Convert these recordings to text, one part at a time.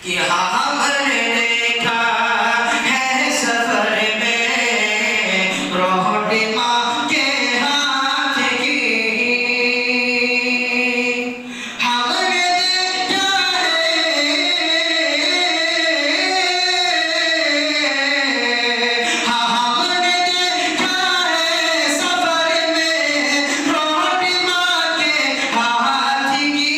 कि हाँ हमने देखा है सफर में रोटी माँ के हाथ की, हमने देखा हाँ हमने देखा है सफर में रोटी माँ के हाथ की,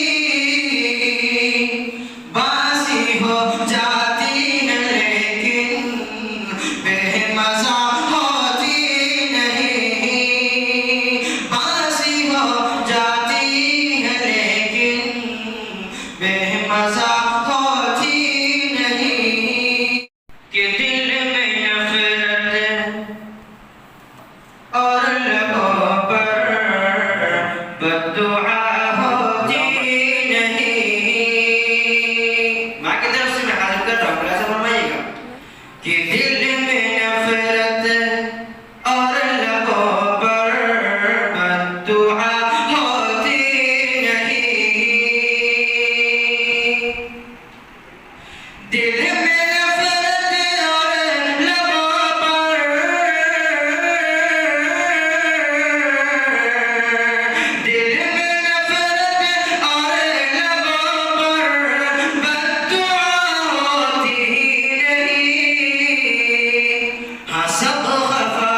बासी हो जाती है लेकिन बेमज़ा होती नहीं, बासी हो जाती है लेकिन बेमज़ा होती नहीं, कि दिल में नफ़रत और लबों पर बद्दुआ होती नहीं। माँ की तरफ से मैं हाजिर कर रहा हूँ, ऐसा फरमाइएगा कि दिल में नफ़रत और लबों पर बद्दुआ होती नहीं, दिल में नफ़रत और लबों पर, दिल में नफ़रत और लबों पर बद्दुआ होती नहीं, हाँ सब खफा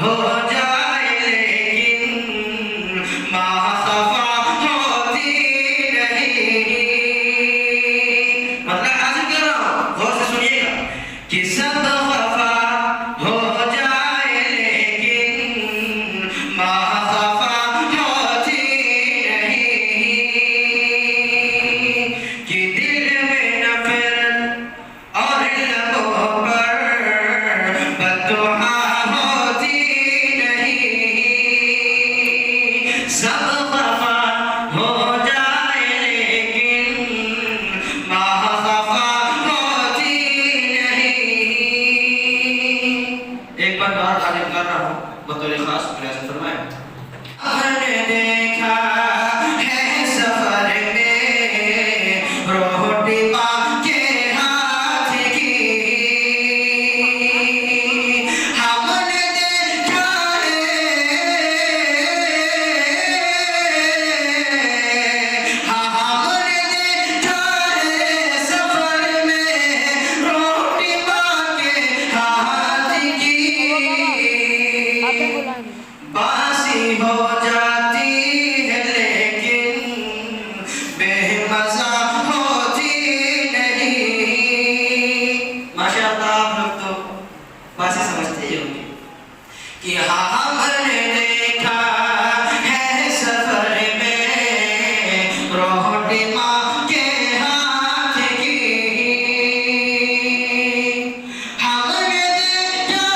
हो जाए लेकिन माँ खफा होती नहीं। मतलब हाजिर कर रहा हूँ, गौर से सुनिएगा कि सब खफा हो जाए लेकिन माँ खफा होती नहीं, कि दिल में नफ़रत और लबों पर बद्दुआ होती नहीं, सब खफा हो जाए लेकिन माँ खफा होती नहीं। एक बार और हाजिर कर रहा हूँ बतौर खास प्रयास फरमाएं। हमने देखा है सफर में रोटी माँ के हाथ की, हमने देखा हाँ हमने देखा है सफर में रोटी माँ के हाथ की, बासी हो जाती है लेकिन बेमज़ा होती नहीं। माशाअल्लाह, आप लोग तो बासी समझते ही होंगे कि हाँ हमने देखा है सफर में रोटी माँ के हाथ की, हमने देखा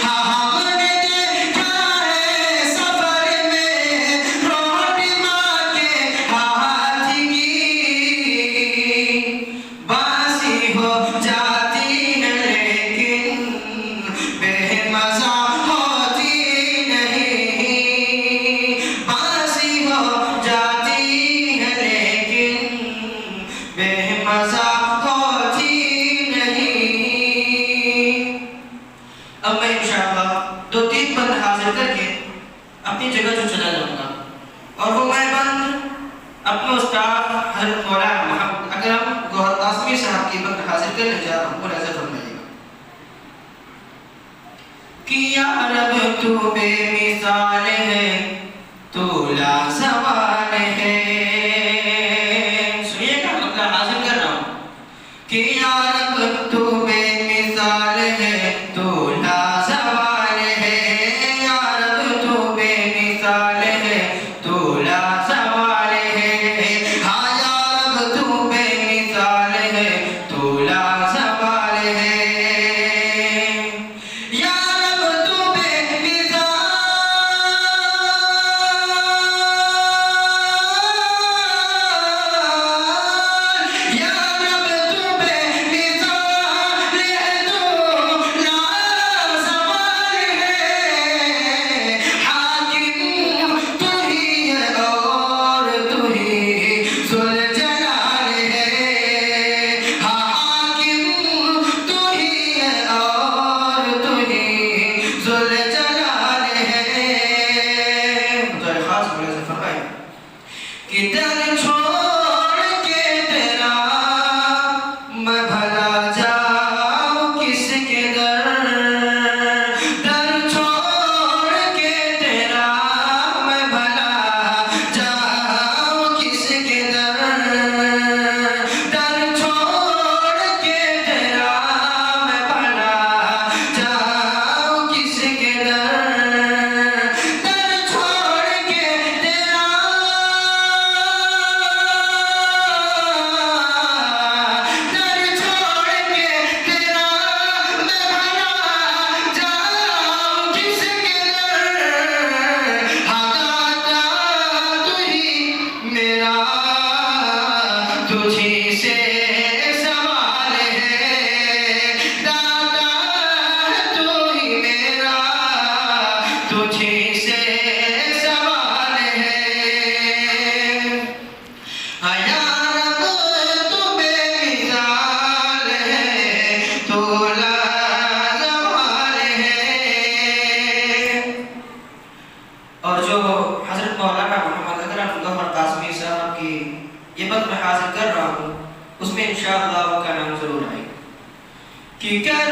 हाँ हमने देखा है सफर में रोटी माँ के हाथ की, बासी हो जाती है लेकिन बेमज़ा होती नहीं, बासी हो जाती है लेकिन बेमज़ा होती नहीं। अब मैं इंशाअल्लाह 2-3 बंद हाजिर करके अपनी जगह जो चला जाऊंगा, और वो मैं बंद अपने उस्ताद हज़रत मौलाना मोहम्मद अकरम गौहर कासमी साहब की बंद हाजिर करने जा रहा हूँ। मुलाज़ा फरमाइएगा कि या रब तू बेमिसाल है, तू लाजवाब है। सुनिएगा, मतलब हाजिर कर रहा हूँ कि या रब तू बेमिसाल है, तू लाजवाब है, या रब तू बेमिसाल है, तू लाजवाब है, हाँ या रब तू बेमिसाल है, तू लाजवाब है, या रब तू बेमिसाल कि दर छोड़ के तेरा मैं भला जाऊं किसके दर, दर छोड़ के तेरा मैं भला जाऊं किसके दर, दर छोड़ के तेरा मैं भला जाऊं किसके दर, दर छोड़ के तेरा, दर छोड़ के तेरा मैं भला जाऊं किसके दर, हाँ दाता तू ही मेरा तुझी से सवाल है, दाता तू ही मेरा तुझी से सवाल है, आया रब तू बेमिसाल है, तू लाजवाल है। और जो हजरत मौलाना मोहम्मद अकरम गौहर कासमी साहब की ये बात मैं हासिल कर रहा हूँ, उसमें इंशाअल्लाह का नाम जरूर आएगा कि कर